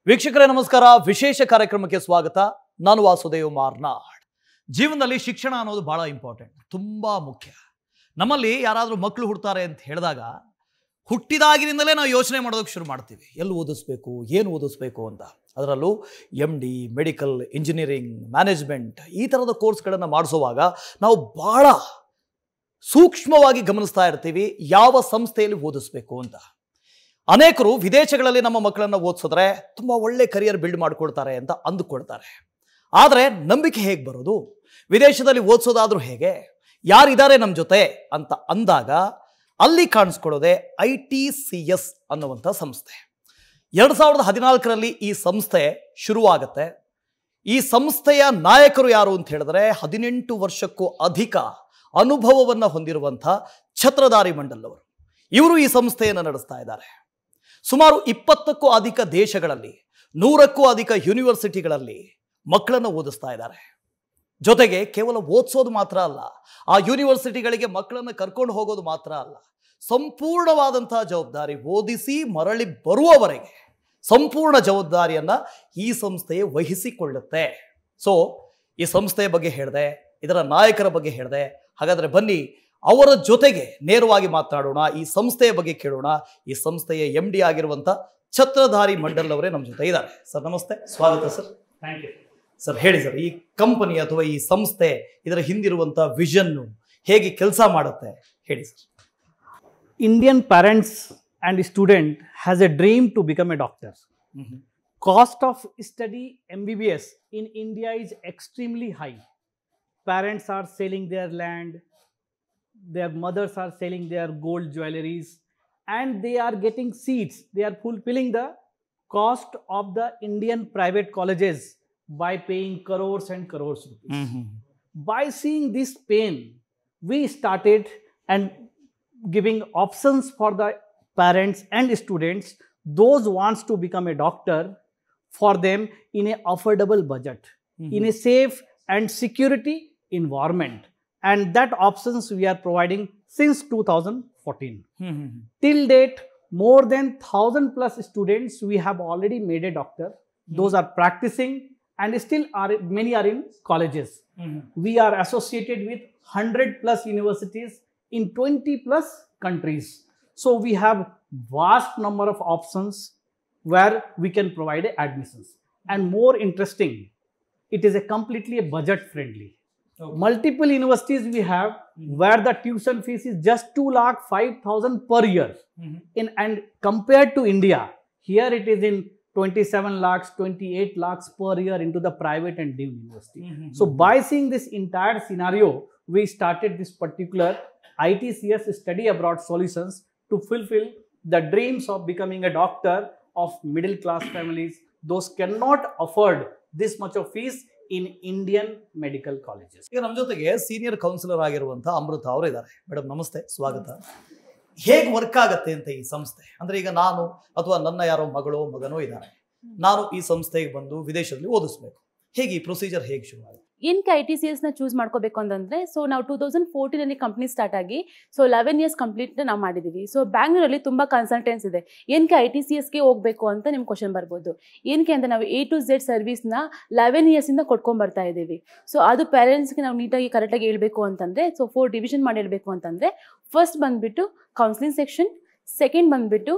ವೀಕ್ಷಕರೇ ನಮಸ್ಕಾರ. ವಿಶೇಷ ಕಾರ್ಯಕ್ರಮಕ್ಕೆ ಸ್ವಾಗತ. ನಾನು ವಾಸುದೇವ್ ಮಾರ್ನಾಡ್. ಜೀವನದಲ್ಲಿ ಶಿಕ್ಷಣ ಅನ್ನೋದು ಬಹಳ ಇಂಪಾರ್ಟೆಂಟ್, ತುಂಬಾ ಮುಖ್ಯ. ನಮ್ಮಲ್ಲಿ ಯಾರಾದರೂ ಮಕ್ಕಳು ಹುಡ್ತಾರೆ ಅಂತ ಹೇಳಿದಾಗ ಹುಟ್ಟಿದಾಗಿನಿಂದಲೇ ನಾವು ಯೋಚನೆ ಮಾಡೋದಕ್ಕೆ ಶುರು ಮಾಡ್ತೀವಿ, ಎಲ್ಲಿ ಓದಿಸ್ಬೇಕು, ಏನು ಓದಿಸ್ಬೇಕು ಅಂತ. ಅದರಲ್ಲೂ MD, ಮೆಡಿಕಲ್, ಇಂಜಿನಿಯರಿಂಗ್, ಮ್ಯಾನೇಜ್ಮೆಂಟ್ ಈ ಥರದ ಕೋರ್ಸ್ಗಳನ್ನು ಮಾಡಿಸುವಾಗ ನಾವು ಬಹಳ ಸೂಕ್ಷ್ಮವಾಗಿ ಗಮನಿಸ್ತಾ ಇರ್ತೀವಿ ಯಾವ ಸಂಸ್ಥೆಯಲ್ಲಿ ಓದಿಸ್ಬೇಕು ಅಂತ. ಅನೇಕರು ವಿದೇಶಗಳಲ್ಲಿ ನಮ್ಮ ಮಕ್ಕಳನ್ನು ಓದಿಸಿದ್ರೆ ತುಂಬ ಒಳ್ಳೆ ಕರಿಯರ್ ಬಿಲ್ಡ್ ಮಾಡ್ಕೊಳ್ತಾರೆ ಅಂತ ಅಂದುಕೊಳ್ತಾರೆ. ಆದರೆ ನಂಬಿಕೆ ಹೇಗೆ ಬರೋದು? ವಿದೇಶದಲ್ಲಿ ಓದಿಸೋದಾದ್ರೂ ಹೇಗೆ, ಯಾರಿದ್ದಾರೆ ನಮ್ಮ ಜೊತೆ ಅಂತ ಅಂದಾಗ ಅಲ್ಲಿ ಕಾಣಿಸ್ಕೊಳ್ಳೋದೆ ITCS ಅನ್ನುವಂಥ ಸಂಸ್ಥೆ. 2014ರಲ್ಲಿ ಈ ಸಂಸ್ಥೆ ಶುರುವಾಗುತ್ತೆ. ಈ ಸಂಸ್ಥೆಯ ನಾಯಕರು ಯಾರು ಅಂತ ಹೇಳಿದ್ರೆ 18 ವರ್ಷಕ್ಕೂ ಅಧಿಕ ಅನುಭವವನ್ನು ಹೊಂದಿರುವಂಥ ಛತ್ರಧಾರಿ ಮಂಡಲ್ ಅವರು. ಇವರು ಈ ಸಂಸ್ಥೆಯನ್ನು ನಡೆಸ್ತಾ ಇದ್ದಾರೆ. ಸುಮಾರು 20ಕ್ಕೂ ಅಧಿಕ ದೇಶಗಳಲ್ಲಿ 100ಕ್ಕೂ ಅಧಿಕ ಯೂನಿವರ್ಸಿಟಿಗಳಲ್ಲಿ ಮಕ್ಕಳನ್ನು ಓದಿಸ್ತಾ ಇದ್ದಾರೆ. ಜೊತೆಗೆ ಕೇವಲ ಓದಿಸೋದು ಮಾತ್ರ ಅಲ್ಲ, ಆ ಯೂನಿವರ್ಸಿಟಿಗಳಿಗೆ ಮಕ್ಕಳನ್ನು ಕರ್ಕೊಂಡು ಹೋಗೋದು ಮಾತ್ರ ಅಲ್ಲ, ಸಂಪೂರ್ಣವಾದಂತಹ ಜವಾಬ್ದಾರಿ, ಓದಿಸಿ ಮರಳಿ ಬರುವವರೆಗೆ ಸಂಪೂರ್ಣ ಜವಾಬ್ದಾರಿಯನ್ನು ಈ ಸಂಸ್ಥೆ ವಹಿಸಿಕೊಳ್ಳುತ್ತೆ. ಸೊ ಈ ಸಂಸ್ಥೆಯ ಬಗ್ಗೆ ಹೇಳಿದೆ, ಇದರ ನಾಯಕರ ಬಗ್ಗೆ ಹೇಳಿದೆ. ಹಾಗಾದರೆ ಬನ್ನಿ ಅವರ ಜೊತೆಗೆ ನೇರವಾಗಿ ಮಾತಾಡೋಣ, ಈ ಸಂಸ್ಥೆಯ ಬಗ್ಗೆ ಕೇಳೋಣ. ಈ ಸಂಸ್ಥೆಯ MD ಆಗಿರುವಂಥ ಛತ್ರಧಾರಿ ಮಂಡಲ್ ಅವರೇ ನಮ್ಮ ಜೊತೆ ಇದ್ದಾರೆ. ಸರ್ ನಮಸ್ತೆ, ಸ್ವಾಗತ ಸರ್. Thank you sir. ಹೇಳಿ ಸರ್, ಈ ಕಂಪನಿ ಅಥವಾ ಈ ಸಂಸ್ಥೆ, ಇದರ ಹಿಂದಿರುವಂಥ ವಿಷನ್ನು ಹೇಗೆ ಕೆಲಸ ಮಾಡುತ್ತೆ ಹೇಳಿ sir. Indian parents and student has a dream to become a doctor. Cost of study MBBS in India is extremely high. Parents are selling their land, their mothers are selling their gold jewelries, and they are getting seats. They are fulfilling the cost of the Indian private colleges by paying crores and crores rupees. By seeing this pain, we started and giving options for the parents and students, those wants to become a doctor, for them in a affordable budget, in a safe and security environment. And that options we are providing since 2014. Till date, more than 1,000 plus students we have already made a doctor. Those are practicing and still many are in colleges. We are associated with 100 plus universities in 20 plus countries. So we have vast number of options where we can provide admissions. And more interesting, it is a completely budget friendly. Okay. Multiple universities we have where the tuition fees is just 2,05,000 per year. And compared to India, here it is in 27 lakhs, 28 lakhs per year into the private and deemed university. So by seeing this entire scenario, we started this particular ITCS study abroad solutions to fulfill the dreams of becoming a doctor of middle class families. Those cannot afford this much of fees in Indian medical colleges. ಈಗ ನಮ್ಮ ಜೊತೆಗೆ senior counsellor ಆಗಿರುವಂಥ ಅಮೃತ ಅವರು ಇದ್ದಾರೆ. Madam ನಮಸ್ತೆ, ಸ್ವಾಗತ. ಹೇಗೆ work ಆಗುತ್ತೆ ಅಂತ ಈ ಸಂಸ್ಥೆ? ಅಂದ್ರೆ ಈಗ ನಾನು ಅಥವಾ ನನ್ನ ಯಾರೋ ಮಗಳೋ ಮಗನೋ ಇದ್ದಾರೆ, ನಾನು ಈ ಸಂಸ್ಥೆಗೆ ಬಂದು ವಿದೇಶದಲ್ಲಿ ಓದಿಸ್ಬೇಕು, ಹೇಗೆ ಈ ಪ್ರೊಸೀಜರ್ ಹೇಗೆ ಶುರು ಆಗುತ್ತೆ? ಏನಕ್ಕೆ ITCS ನ ಚೂಸ್ ಮಾಡ್ಕೋಬೇಕು ಅಂತಂದ್ರೆ, ಸೊ ನಾವು 2014 ಕಂಪ್ನಿ ಸ್ಟಾರ್ಟ್ ಆಗಿ ಸೊ 11 ಇಯರ್ಸ್ ಕಂಪ್ಲೀಟ್ ನಾವು ಮಾಡಿದೀವಿ. ಸೊ ಬ್ಯಾಂಗ್ಳೂರಲ್ಲಿ ತುಂಬಾ ಕನ್ಸಲ್ಟೆನ್ಸ್ ಇದೆ. ಏನಕ್ಕೆ ITCSಗೆ ಹೋಗ್ಬೇಕು ಅಂತ ನಿಮ್ಗೆ ಕ್ವಶನ್ ಬರ್ಬೋದು. ಏನಕ್ಕೆ ಅಂತ ನಾವು A to Z ಸರ್ವಿಸ್ನ 11 ಇಯರ್ಸ್ ಇಂದ ಕೊಟ್ಕೊಂಡ್ ಬರ್ತಾ ಇದ್ದೀವಿ. ಸೊ ಅದು ಪೇರೆಂಟ್ಸ್ಗೆ ನಾವು ನೀಟಾಗಿ ಕರೆಕ್ಟಾಗಿ ಹೇಳ್ಬೇಕು ಅಂತಂದ್ರೆ, ಸೊ 4 ಡಿವಿಷನ್ ಮಾಡಿ ಹೇಳ್ಬೇಕು ಅಂತಂದ್ರೆ, ಫಸ್ಟ್ ಬಂದ್ಬಿಟ್ಟು ಕೌನ್ಸಿಲಿಂಗ್ ಸೆಕ್ಷನ್, ಸೆಕೆಂಡ್ ಬಂದ್ಬಿಟ್ಟು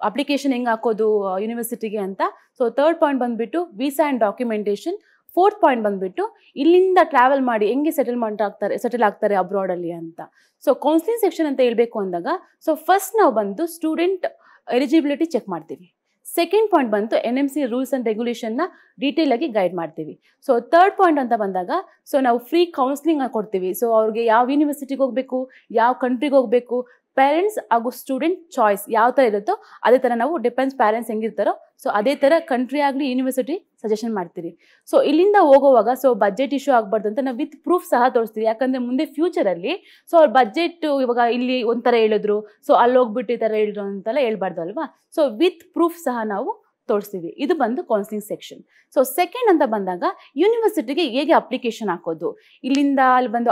ಅಪ್ಲಿಕೇಶನ್ ಹೆಂಗೆ ಹಾಕೋದು ಯೂನಿವರ್ಸಿಟಿಗೆ ಅಂತ, ಸೊ ಥರ್ಡ್ ಪಾಯಿಂಟ್ ಬಂದ್ಬಿಟ್ಟು visa and documentation, fourth point ಬಂದ್ಬಿಟ್ಟು ಇಲ್ಲಿಂದ ಟ್ರಾವೆಲ್ ಮಾಡಿ ಹೆಂಗೆ ಸೆಟಲ್ ಆಗ್ತಾರೆ ಅಬ್ರಾಡಲ್ಲಿ ಅಂತ. ಸೊ ಕೌನ್ಸಿಲಿಂಗ್ ಸೆಕ್ಷನ್ ಅಂತ ಹೇಳ್ಬೇಕು ಅಂದಾಗ, ಸೊ ಫಸ್ಟ್ ನಾವು ಬಂದು ಸ್ಟೂಡೆಂಟ್ ಎಲಿಜಿಬಿಲಿಟಿ ಚೆಕ್ ಮಾಡ್ತೀವಿ. ಸೆಕೆಂಡ್ ಪಾಯಿಂಟ್ ಬಂತು NMC ರೂಲ್ಸ್ ಆ್ಯಂಡ್ ರೆಗ್ಯುಲೇಷನ್ನ ಡೀಟೇಲ್ ಆಗಿ ಗೈಡ್ ಮಾಡ್ತೀವಿ. ಸೊ ಥರ್ಡ್ ಪಾಯಿಂಟ್ ಅಂತ ಬಂದಾಗ, ಸೊ ನಾವು ಫ್ರೀ ಕೌನ್ಸಿಲಿಂಗ್ ಕೊಡ್ತೀವಿ. ಸೊ ಅವ್ರಿಗೆ ಯಾವ ಯೂನಿವರ್ಸಿಟಿಗೆ ಹೋಗಬೇಕು, ಯಾವ ಕಂಟ್ರಿಗೆ ಹೋಗಬೇಕು, ಪೇರೆಂಟ್ಸ್ ಹಾಗೂ ಸ್ಟೂಡೆಂಟ್ ಚಾಯ್ಸ್ ಯಾವ ಥರ ಇರುತ್ತೋ ಅದೇ ಥರ ನಾವು ಡಿಪೆಂಡ್ಸ್ ಪ್ಯಾರೆಂಟ್ಸ್ ಹೆಂಗಿರ್ತಾರೋ ಸೊ ಅದೇ ಥರ ಕಂಟ್ರಿ ಆಗಲಿ ಯೂನಿವರ್ಸಿಟಿ ಸಜೆಷನ್ ಮಾಡ್ತೀವಿ. ಸೊ ಇಲ್ಲಿಂದ ಹೋಗುವಾಗ ಸೊ ಬಜೆಟ್ ಇಶ್ಯೂ ಆಗಬಾರ್ದು ಅಂತ ನಾವು ವಿತ್ ಪ್ರೂಫ್ ಸಹ ತೋರಿಸ್ತೀವಿ. ಯಾಕಂದರೆ ಮುಂದೆ ಫ್ಯೂಚರಲ್ಲಿ ಸೊ ಅವ್ರ ಬಜೆಟ್ ಇವಾಗ ಇಲ್ಲಿ ಒಂಥರ ಹೇಳಿದ್ರು, ಸೊ ಅಲ್ಲಿ ಹೋಗ್ಬಿಟ್ಟು ಈ ಥರ ಹೇಳಿದ್ರು ಅಂತೆಲ್ಲ ಹೇಳ್ಬಾರ್ದು ಅಲ್ವಾ. ಸೊ ವಿತ್ ಪ್ರೂಫ್ ಸಹ ನಾವು ತೋರಿಸ್ತೀವಿ. ಇದು ಬಂದು ಕೌನ್ಸಿಲಿಂಗ್ ಸೆಕ್ಷನ್. ಸೊ ಸೆಕೆಂಡ್ ಅಂತ ಬಂದಾಗ ಯೂನಿವರ್ಸಿಟಿಗೆ ಹೇಗೆ ಅಪ್ಲಿಕೇಶನ್ ಹಾಕೋದು, ಇಲ್ಲಿಂದ ಅಲ್ಲಿ ಬಂದು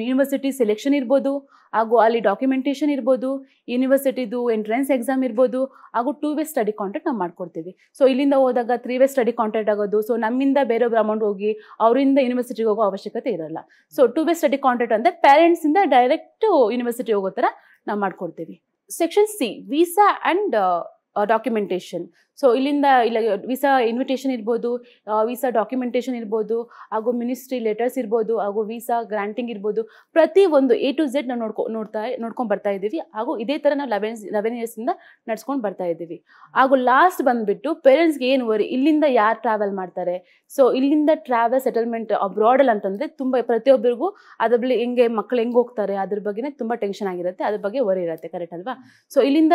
ಯೂನಿವರ್ಸಿಟಿ ಸೆಲೆಕ್ಷನ್ ಇರ್ಬೋದು, ಹಾಗೂ ಅಲ್ಲಿ ಡಾಕ್ಯುಮೆಂಟೇಷನ್ ಇರ್ಬೋದು, ಯೂನಿವರ್ಸಿಟಿದು ಎಂಟ್ರೆನ್ಸ್ ಎಕ್ಸಾಮ್ ಇರ್ಬೋದು, ಹಾಗೂ 2 ವೇ ಸ್ಟಡಿ ಕಾಂಟ್ರಾಕ್ಟ್ ನಾವು ಮಾಡ್ಕೊಡ್ತೀವಿ. ಸೊ ಇಲ್ಲಿಂದ ಹೋದಾಗ 3 ವೇ ಸ್ಟಡಿ ಕಾಂಟ್ರಾಕ್ಟ್ ಆಗೋದು. ಸೊ ನಮ್ಮಿಂದ ಬೇರೊಬ್ಬರು ಅಮೌಂಟ್ ಹೋಗಿ ಅವರಿಂದ ಯೂನಿವರ್ಸಿಟಿಗೆ ಹೋಗೋ ಅವಶ್ಯಕತೆ ಇರಲ್ಲ. ಸೊ 2 ವೇ ಸ್ಟಡಿ ಕಾಂಟ್ರಾಕ್ಟ್ ಅಂದರೆ ಪೇರೆಂಟ್ಸಿಂದ ಡೈರೆಕ್ಟ್ ಯೂನಿವರ್ಸಿಟಿ ಹೋಗೋ ಥರ ನಾವು ಮಾಡ್ಕೊಡ್ತೀವಿ. Section C visa and documentation. So ಇಲ್ಲಿಂದ ಇಲ್ಲ ವೀಸಾ ಇನ್ವಿಟೇಷನ್ ಇರ್ಬೋದು, ವೀಸಾ ಡಾಕ್ಯುಮೆಂಟೇಷನ್ ಇರ್ಬೋದು, ಹಾಗೂ ಮಿನಿಸ್ಟ್ರಿ ಲೆಟರ್ಸ್ ಇರ್ಬೋದು, ಹಾಗೂ ವೀಸಾ ಗ್ರಾಂಟಿಂಗ್ ಇರ್ಬೋದು, ಪ್ರತಿ ಒಂದು A to Z ನಾವು ನೋಡ್ಕೊಂಡು ಬರ್ತಾ ಇದ್ದೀವಿ. ಹಾಗೂ ಇದೇ ಥರ ನಾವು 11 ಇಯರ್ಸಿಂದ ನಡ್ಸ್ಕೊಂಡು ಬರ್ತಾ ಇದ್ದೀವಿ. ಹಾಗೂ ಲಾಸ್ಟ್ ಬಂದುಬಿಟ್ಟು ಪೇರೆಂಟ್ಸ್ಗೆ ಏನು ವರಿ, ಇಲ್ಲಿಂದ ಯಾರು ಟ್ರಾವೆಲ್ ಮಾಡ್ತಾರೆ, ಸೊ ಇಲ್ಲಿಂದ ಟ್ರಾವೆಲ್ ಸೆಟಲ್ಮೆಂಟ್ ಅಬ್ರಾಡಲ್ಲಿ ಅಂತಂದರೆ ತುಂಬ ಪ್ರತಿಯೊಬ್ಬರಿಗೂ ಅದ್ರ ಬಗ್ಗೆ ಹೆಂಗೆ ಮಕ್ಳು ಹೆಂಗೆ ಹೋಗ್ತಾರೆ ಅದ್ರ ಬಗ್ಗೆನೇ ತುಂಬ ಟೆನ್ಷನ್ ಆಗಿರುತ್ತೆ, ಅದ್ರ ಬಗ್ಗೆ ವರಿ ಇರುತ್ತೆ, ಕರೆಕ್ಟ್ ಅಲ್ವಾ? ಸೊ ಇಲ್ಲಿಂದ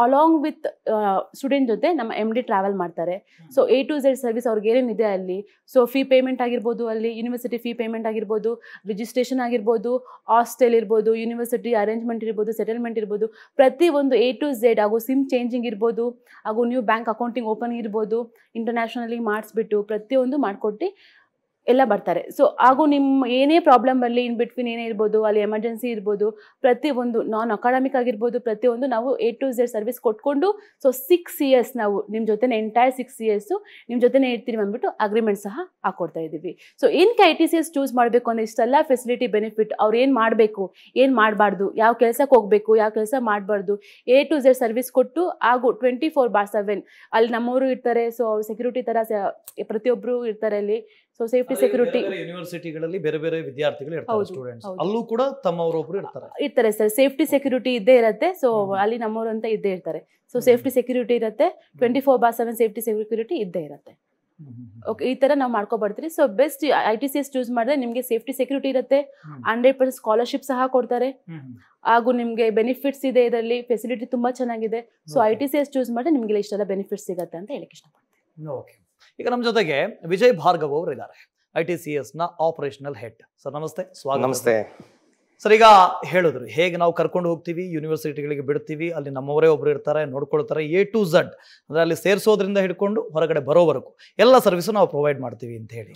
ಅಲಾಂಗ್ ವಿತ್ ಸ್ಟೂಡೆಂಟ್ ಜೊತೆ ನಮ್ಮ MD ಟ್ರಾವೆಲ್ ಮಾಡ್ತಾರೆ. So A to Z service ಅವ್ರಿಗೆ ಏನೇನಿದೆ ಅಲ್ಲಿ, ಸೊ ಫೀ ಪೇಮೆಂಟ್ ಆಗಿರ್ಬೋದು, ಅಲ್ಲಿ ಯೂನಿವರ್ಸಿಟಿ ಫೀ ಪೇಮೆಂಟ್ ಆಗಿರ್ಬೋದು, ರಿಜಿಸ್ಟ್ರೇಷನ್ ಆಗಿರ್ಬೋದು, ಹಾಸ್ಟೆಲ್ ಇರ್ಬೋದು, ಯೂನಿವರ್ಸಿಟಿ ಅರೇಂಜ್ಮೆಂಟ್ ಇರ್ಬೋದು, ಸೆಟಲ್ಮೆಂಟ್ ಇರ್ಬೋದು, ಪ್ರತಿ ಒಂದು A to Z, ಹಾಗೂ ಸಿಮ್ ಚೇಂಜಿಂಗ್ ಇರ್ಬೋದು, ಹಾಗೂ ನ್ಯೂ ಬ್ಯಾಂಕ್ ಅಕೌಂಟಿಂಗ್ ಓಪನ್ ಇರ್ಬೋದು, ಇಂಟರ್ನ್ಯಾಷನಲಿ ಮಾಡಿಸ್ಬಿಟ್ಟು ಪ್ರತಿಯೊಂದು ಮಾಡಿಕೊಟ್ಟು ಎಲ್ಲ ಬರ್ತಾರೆ. ಸೊ ಹಾಗೂ ನಿಮ್ಮ ಏನೇ ಪ್ರಾಬ್ಲಮ್ ಬರಲಿ, ಇನ್ ಬಿಟ್ವೀನ್ ಏನೇ ಇರ್ಬೋದು, ಅಲ್ಲಿ ಎಮರ್ಜೆನ್ಸಿ ಇರ್ಬೋದು, ಪ್ರತಿಯೊಂದು ನಾನ್ ಅಕಾಡೆಮಿಕ್ ಆಗಿರ್ಬೋದು, ಪ್ರತಿಯೊಂದು ನಾವು A to Z ಸರ್ವಿಸ್ ಕೊಟ್ಕೊಂಡು, ಸೊ 6 ಇಯರ್ಸ್ ನಾವು ನಿಮ್ಮ ಜೊತೆನೇ ಎಂಟೈರ್ 6 ಇಯರ್ಸು ನಿಮ್ಮ ಜೊತೆನೇ ಇರ್ತೀವಿ ಅಂದ್ಬಿಟ್ಟು ಅಗ್ರಿಮೆಂಟ್ ಸಹ ಹಾಕೊಡ್ತಾ ಇದ್ದೀವಿ. ಸೊ ಏನಕ್ಕೆ ITCS ಚೂಸ್ ಮಾಡಬೇಕು ಅಂದರೆ ಇಷ್ಟೆಲ್ಲ ಫೆಸಿಲಿಟಿ ಬೆನಿಫಿಟ್, ಅವ್ರು ಏನು ಮಾಡಬೇಕು, ಏನು ಮಾಡಬಾರ್ದು, ಯಾವ ಕೆಲಸಕ್ಕೆ ಹೋಗಬೇಕು, ಯಾವ ಕೆಲಸ ಮಾಡಬಾರ್ದು, A to Z ಸರ್ವಿಸ್ ಕೊಟ್ಟು, ಹಾಗೂ 24/7 ಅಲ್ಲಿ ನಮ್ಮವರು ಇರ್ತಾರೆ. ಸೊ ಅವ್ರು ಸೆಕ್ಯೂರಿಟಿ ಥರ ಪ್ರತಿಯೊಬ್ಬರು ಇರ್ತಾರೆ ಅಲ್ಲಿ. ಸೊ ಸೇಫ್ಟಿ ಸೆಕ್ಯೂರಿಟಿ ಯೂನಿವರ್ಸಿಟಿಗಳಲ್ಲಿ ಬೇರೆ ಬೇರೆ ವಿದ್ಯಾರ್ಥಿಗಳು ಇರ್ತಾರೆ, ಸ್ಟೂಡೆಂಟ್ಸ್ ಅಲ್ಲೂ ಕೂಡ ತಮ್ಮವರೊಬ್ರು ಇರ್ತಾರೆ ಸರ್. ಸೇಫ್ಟಿ ಸೆಕ್ಯೂರಿಟಿ ಇದ್ದೇ ಇರುತ್ತೆ. ಸೊ ಅಲ್ಲಿ ನಮ್ಮವರು ಅಂತ ಇದ್ದೇ ಇರ್ತಾರೆ. ಸೊ ಸೇಫ್ಟಿ ಸೆಕ್ಯೂರಿಟಿ ಇರುತ್ತೆ, 24/7 ಸೇಫ್ಟಿ ಸೆಕ್ಯೂರಿಟಿ ಇದ್ದೇ ಇರುತ್ತೆ. ಓಕೆ, ಈ ಥರ ನಾವು ಮಾಡ್ಕೊಬರ್ತೀವಿ. ಸೊ ಬೆಸ್ಟ್ ITCS ಚೂಸ್ ಮಾಡಿದ್ರೆ ನಿಮಗೆ ಸೇಫ್ಟಿ ಸೆಕ್ಯೂರಿಟಿ ಇರುತ್ತೆ, 100% ಸ್ಕಾಲರ್ಶಿಪ್ ಸಹ ಕೊಡ್ತಾರೆ, ಹಾಗೂ ನಿಮಗೆ ಬೆನಿಫಿಟ್ಸ್ ಇದೆ, ಇದರಲ್ಲಿ ಫೆಸಿಲಿಟಿ ತುಂಬ ಚೆನ್ನಾಗಿದೆ. ಸೊ ITCS ಚೂಸ್ ಮಾಡಿದ್ರೆ ನಿಮಗೆ ಇಷ್ಟೆಲ್ಲ ಬೆನಿಫಿಟ್ಸ್ ಸಿಗುತ್ತೆ ಅಂತ ಹೇಳಕ್ಕೆ ಇಷ್ಟಪಡ್ತೀನಿ. ಓಕೆ, ಈಗ ನಮ್ಮ ಜೊತೆಗೆ ವಿಜಯ್ ಭಾರ್ಗವ್ ಅವರು ಇದ್ದಾರೆ, ITCS ನ ಆಪರೇಷನಲ್ ಹೆಡ್. ಸರ್ ನಮಸ್ತೆ, ಸ್ವಾಗತ. ನಮಸ್ತೆ ಸರ್. ಈಗ ಹೇಳಿದ್ರು ಹೇಗೆ ನಾವು ಕರ್ಕೊಂಡು ಹೋಗ್ತೀವಿ, ಯೂನಿವರ್ಸಿಟಿಗಳಿಗೆ ಬಿಡ್ತೀವಿ, ಅಲ್ಲಿ ನಮ್ಮವರೇ ಒಬ್ರು ಇರ್ತಾರೆ, ನೋಡ್ಕೊಳ್ತಾರೆ. A to Z ಅಂದ್ರೆ ಅಲ್ಲಿ ಸೇರಿಸೋದ್ರಿಂದ ಹಿಡ್ಕೊಂಡು ಹೊರಗಡೆ ಬರೋವರೆಗೂ ಎಲ್ಲ ಸರ್ವಿಸು ನಾವು ಪ್ರೊವೈಡ್ ಮಾಡ್ತೀವಿ ಅಂತ ಹೇಳಿ.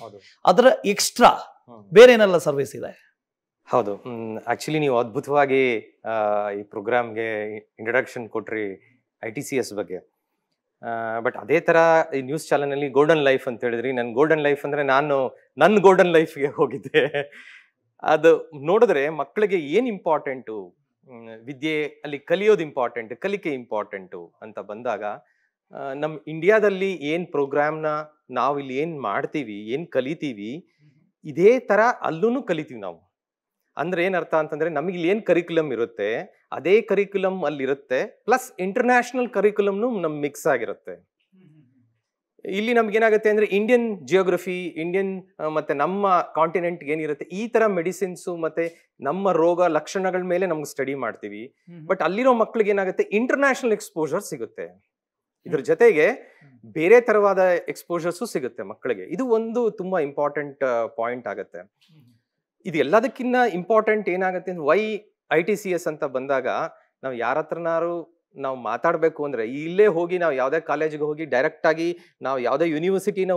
ಅದರ ಎಕ್ಸ್ಟ್ರಾ ಬೇರೆ ಏನೆಲ್ಲ ಸರ್ವಿಸ್ ಇದೆ? ಹೌದು, ಆಕ್ಚುಲಿ ನೀವು ಅದ್ಭುತವಾಗಿ ಈ ಪ್ರೋಗ್ರಾಮ್ಗೆ ಇಂಟ್ರಡಕ್ಷನ್ ಕೊಟ್ರಿ ITCS ಬಗ್ಗೆ. ಬಟ್ ಅದೇ ಥರ ಈ ನ್ಯೂಸ್ ಚಾನಲ್ನಲ್ಲಿ ಗೋಲ್ಡನ್ ಲೈಫ್ ಅಂತ ಹೇಳಿದ್ರಿ. ನನ್ನ ಗೋಲ್ಡನ್ ಲೈಫ್ ಅಂದರೆ ನಾನು ನನ್ನ ಗೋಲ್ಡನ್ ಲೈಫ್ಗೆ ಹೋಗಿದ್ದೆ. ಅದು ನೋಡಿದ್ರೆ ಮಕ್ಕಳಿಗೆ ಏನು ಇಂಪಾರ್ಟೆಂಟು, ವಿದ್ಯೆ ಅಲ್ಲಿ ಕಲಿಯೋದು ಇಂಪಾರ್ಟೆಂಟ್, ಕಲಿಕೆ ಇಂಪಾರ್ಟೆಂಟು ಅಂತ ಬಂದಾಗ ನಮ್ಮ ಇಂಡಿಯಾದಲ್ಲಿ ಏನು ಪ್ರೋಗ್ರಾಮ್ನ ನಾವು ಇಲ್ಲಿ ಏನು ಮಾಡ್ತೀವಿ, ಏನು ಕಲಿತೀವಿ, ಇದೇ ಥರ ಅಲ್ಲೂ ಕಲಿತೀವಿ ನಾವು. ಅಂದ್ರೆ ಏನರ್ಥ ಅಂತಂದ್ರೆ ನಮಗೆ ಇಲ್ಲಿ ಏನು ಕರಿಕ್ಯುಲಮ್ ಇರುತ್ತೆ ಅದೇ ಕರಿಕ್ಯುಲಮ್ ಅಲ್ಲಿರುತ್ತೆ, ಪ್ಲಸ್ ಇಂಟರ್ನ್ಯಾಷನಲ್ ಕರಿಕ್ಯುಲಮ್ನು ನಮ್ ಮಿಕ್ಸ್ ಆಗಿರುತ್ತೆ. ಇಲ್ಲಿ ನಮ್ಗೆ ಏನಾಗುತ್ತೆ ಅಂದ್ರೆ ಇಂಡಿಯನ್ ಜಿಯೋಗ್ರಫಿ, ಇಂಡಿಯನ್ ಮತ್ತೆ ನಮ್ಮ ಕಾಂಟಿನೆಂಟ್ ಏನಿರುತ್ತೆ ಈ ತರ ಮೆಡಿಸಿನ್ಸು ಮತ್ತೆ ನಮ್ಮ ರೋಗ ಲಕ್ಷಣಗಳ ಮೇಲೆ ನಮ್ಗೆ ಸ್ಟಡಿ ಮಾಡ್ತೀವಿ. ಬಟ್ ಅಲ್ಲಿರೋ ಮಕ್ಳಿಗೆ ಏನಾಗುತ್ತೆ ಇಂಟರ್ನ್ಯಾಷನಲ್ ಎಕ್ಸ್ಪೋಜರ್ ಸಿಗುತ್ತೆ, ಇದ್ರ ಜೊತೆಗೆ ಬೇರೆ ತರವಾದ ಎಕ್ಸ್ಪೋಜರ್ಸು ಸಿಗುತ್ತೆ ಮಕ್ಕಳಿಗೆ. ಇದು ಒಂದು ತುಂಬಾ ಇಂಪಾರ್ಟೆಂಟ್ ಪಾಯಿಂಟ್ ಆಗುತ್ತೆ. ಇದು ಎಲ್ಲದಕ್ಕಿಂತ ಇಂಪಾರ್ಟೆಂಟ್ ಏನಾಗುತ್ತೆ ಅಂದ್ರೆ ವೈ ITCS ಅಂತ ಬಂದಾಗ ನಾವು ಯಾರ ಹತ್ರನಾರು ನಾವು ಮಾತಾಡಬೇಕು ಅಂದ್ರೆ ಇಲ್ಲೇ ಹೋಗಿ ನಾವು ಯಾವುದೇ ಕಾಲೇಜಿಗೆ ಹೋಗಿ ಡೈರೆಕ್ಟ್ ಆಗಿ ನಾವು ಯಾವುದೇ ಯೂನಿವರ್ಸಿಟಿನ